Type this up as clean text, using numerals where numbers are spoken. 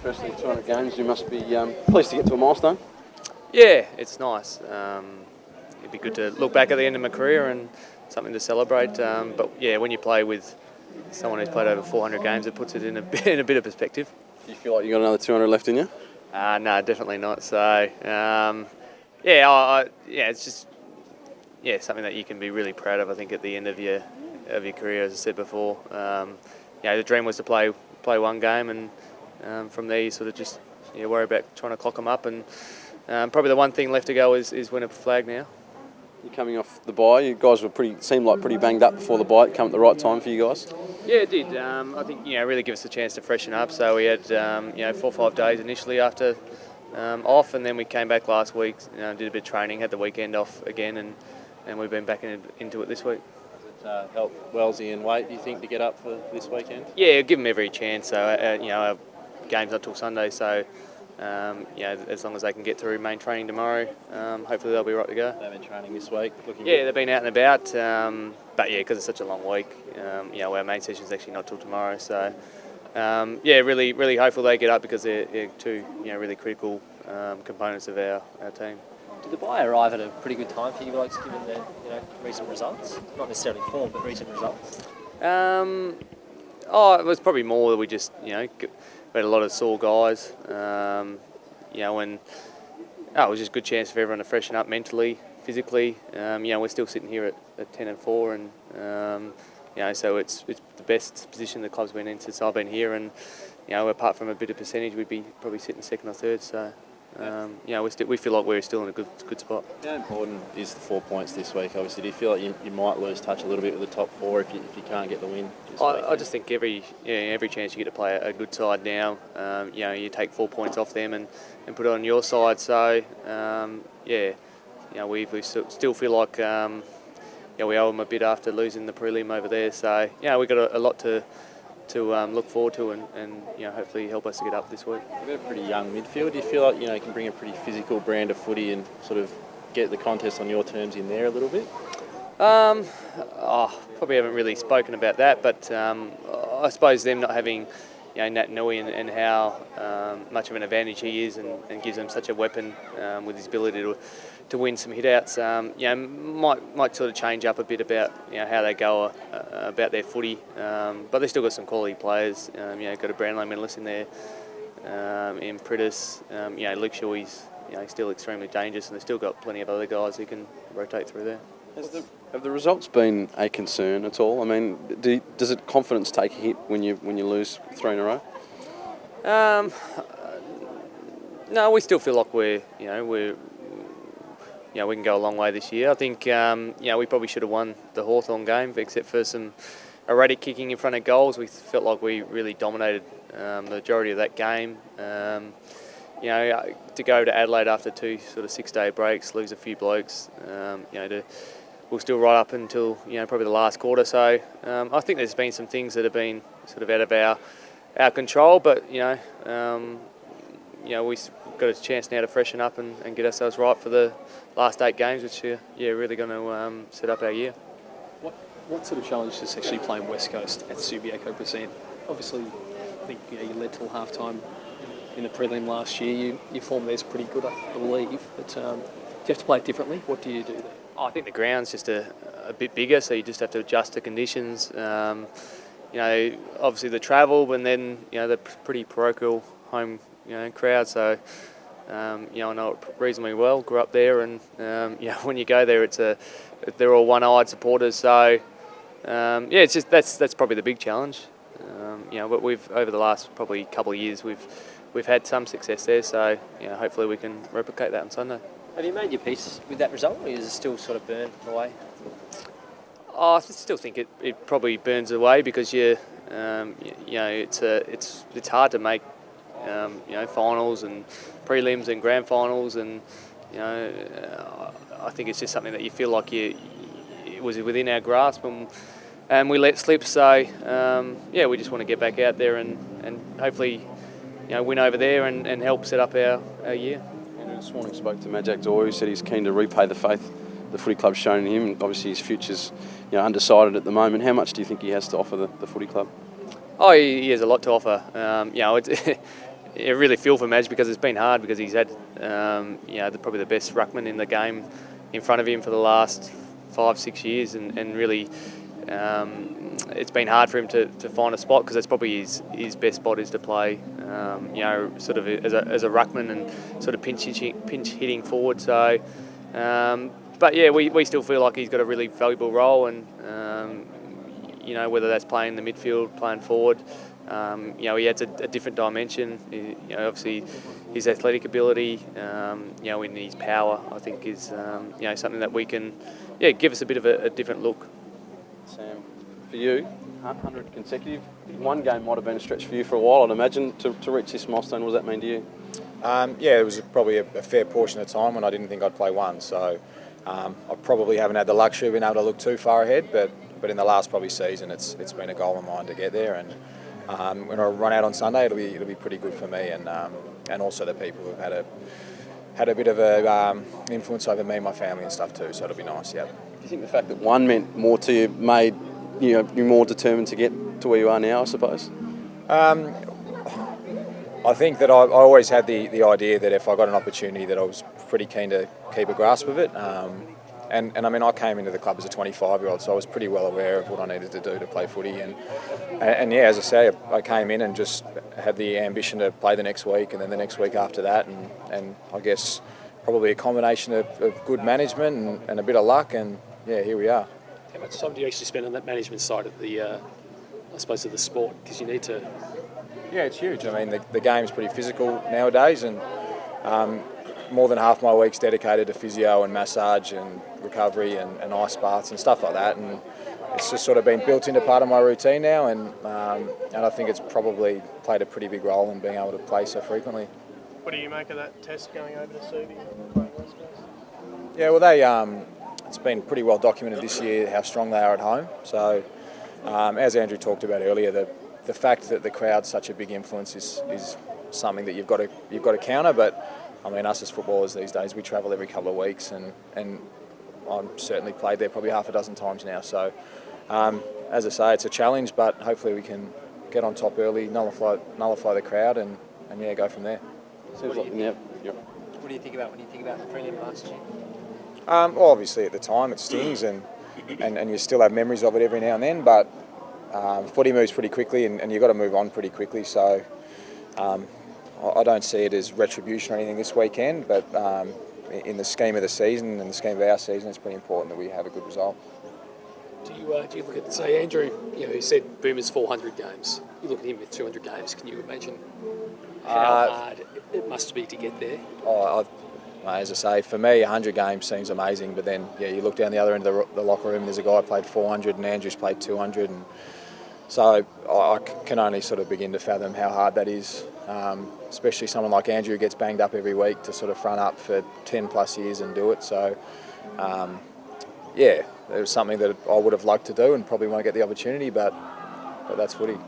Firstly, 200 games, you must be pleased to get to a milestone. Yeah, it's nice. It'd be good to look back at the end of my career and something to celebrate. But yeah, when you play with someone who's played over 400 games, it puts it in a bit of perspective. Do you feel like you got another 200 left in you? No, definitely not. So it's just something that you can be really proud of. I think at the end of your career, as I said before, the dream was to play one game, and from there you sort of just worry about trying to clock them up. And probably the one thing left to go is win a flag now. You're coming off the bye. You guys seemed like pretty banged up before the bye. It came at the right time for you guys. Yeah, it did. I think really give us a chance to freshen up. So we had 4 or 5 days initially after off, and then we came back last week. Did a bit of training, had the weekend off again, and we've been back into it this week. Does it help Wellesley and Waite, do you think, to get up for this weekend? Yeah, give them every chance. So our game's not till Sunday, so as long as they can get through main training tomorrow, hopefully they'll be right to go. They've been training this week. Looking Yeah, good. they've been out and about, but yeah, because it's such a long week, our main session's actually not till tomorrow. So really, really hopeful they get up because they're two really critical components of our team. Did the bye arrive at a pretty good time for you guys, given the recent results? Not necessarily form, but recent results. It was probably more that we just we had a lot of sore guys. And it was just a good chance for everyone to freshen up mentally, physically. We're still sitting here at 10-4, and so it's the best position the club's been in since I've been here. And apart from a bit of percentage, we'd be probably sitting second or third. So. We feel like we're still in a good spot. How important is the 4 points this week? Obviously, do you feel like you might lose touch a little bit with the top 4 if you can't get the win? I just think every chance you get to play a good side now, you take 4 points off them and put it on your side. So we still feel like we owe them a bit after losing the prelim over there. So we've got a lot to look forward to and hopefully help us to get up this week. You've got a pretty young midfield. Do you feel like you can bring a pretty physical brand of footy and sort of get the contest on your terms in there a little bit? Probably haven't really spoken about that, but I suppose them not having Nat Nui and how much of an advantage he is and gives them such a weapon with his ability to win some hit-outs, might sort of change up a bit about how they go about their footy, but they've still got some quality players. Got a Brownlow medalist in there, in Pritis. Luke Shaw, he's still extremely dangerous, and they've still got plenty of other guys who can rotate through there. Have the results been a concern at all? I mean, does it confidence take a hit when you lose 3 in a row? No, we still feel like we can go a long way this year. I think we probably should have won the Hawthorn game, except for some erratic kicking in front of goals. We felt like we really dominated the majority of that game. To go to Adelaide after 2 sort of 6-day breaks, lose a few blokes, we'll still right up until probably the last quarter. So I think there's been some things that have been sort of out of our control, but we've got a chance now to freshen up and get ourselves right for the last 8 games, which are really going to set up our year. What sort of challenge does actually playing West Coast at Subiaco present? Obviously, I think you led till half time in the prelim last year. Your form there's pretty good, I believe. But do you have to play it differently? What do you do there? I think the ground's just a bit bigger, so you just have to adjust to conditions. Obviously the travel, and then the pretty parochial home crowd. So I know it reasonably well. Grew up there, and when you go there, they're all one-eyed supporters. So it's just that's probably the big challenge. But we've over the last probably couple of years we've had some success there. So hopefully we can replicate that on Sunday. Have you made your peace with that result, or is it still sort of burned away? I still think it probably burns away because it's hard to make finals and prelims and grand finals, and I think it's just something that you feel like it was within our grasp and we let slip. So we just want to get back out there and hopefully win over there and help set up our year. This morning spoke to Majak Dor, who said he's keen to repay the faith the footy club's shown him. Obviously his future's undecided at the moment. How much do you think he has to offer the footy club? Oh, he has a lot to offer. really feel for Madge because it's been hard because he's had probably the best ruckman in the game in front of him for the last 5-6 years, and really it's been hard for him to find a spot because that's probably his best spot is to play sort of as a ruckman and sort of pinch hitting forward. So but yeah, we still feel like he's got a really valuable role, and whether that's playing the midfield, playing forward, he adds a different dimension. Obviously his athletic ability, in his power, I think is something that we can give us a bit of a different look. Sam, for you, 100 consecutive. One game might have been a stretch for you for a while, I'd imagine, to reach this milestone. What does that mean to you? It was probably a fair portion of time when I didn't think I'd play one. So I probably haven't had the luxury of being able to look too far ahead, but in the last probably season, it's been a goal of mine to get there. And when I run out on Sunday, it'll be pretty good for me, and also the people who've had a bit of a influence over me and my family and stuff too. So it'll be nice. Yeah. Do you think the fact that one meant more to you made you more determined to get to where you are now, I suppose? I think that I always had the idea that if I got an opportunity that I was pretty keen to keep a grasp of it. And I mean, I came into the club as a 25-year-old, so I was pretty well aware of what I needed to do to play footy. And yeah, as I say, I came in and just had the ambition to play the next week and then the next week after that. And I guess probably a combination of good management and a bit of luck. And yeah, here we are. How much time do you actually spend on that management side of the, I suppose, of the sport? Because you need to. Yeah, it's huge. I mean, the game's pretty physical nowadays, and more than half my week's dedicated to physio and massage and recovery and ice baths and stuff like that. And it's just sort of been built into part of my routine now, and I think it's probably played a pretty big role in being able to play so frequently. What do you make of that test going over to Serbia? Yeah, well, it's been pretty well documented this year how strong they are at home. So, as Andrew talked about earlier, the fact that the crowd's such a big influence is something that you've got to counter. But I mean, us as footballers these days, we travel every couple of weeks, and I've certainly played there probably half a dozen times now. So, as I say, it's a challenge, but hopefully we can get on top early, nullify the crowd, and go from there. What do you think about when you think about the prelim last year? Well, obviously at the time it stings, and you still have memories of it every now and then, but footy moves pretty quickly, and you've got to move on pretty quickly. So I don't see it as retribution or anything this weekend, but in the scheme of the season and the scheme of our season, it's pretty important that we have a good result. Do you look at, say, Andrew, who said Boomer's 400 games? You look at him with 200 games. Can you imagine how hard it must be to get there? As I say, for me, 100 games seems amazing, but then you look down the other end of the locker room, and there's a guy who played 400, and Andrew's played 200, and so I can only sort of begin to fathom how hard that is, especially someone like Andrew who gets banged up every week to sort of front up for 10 plus years and do it. So, it was something that I would have liked to do and probably won't get the opportunity, but that's footy.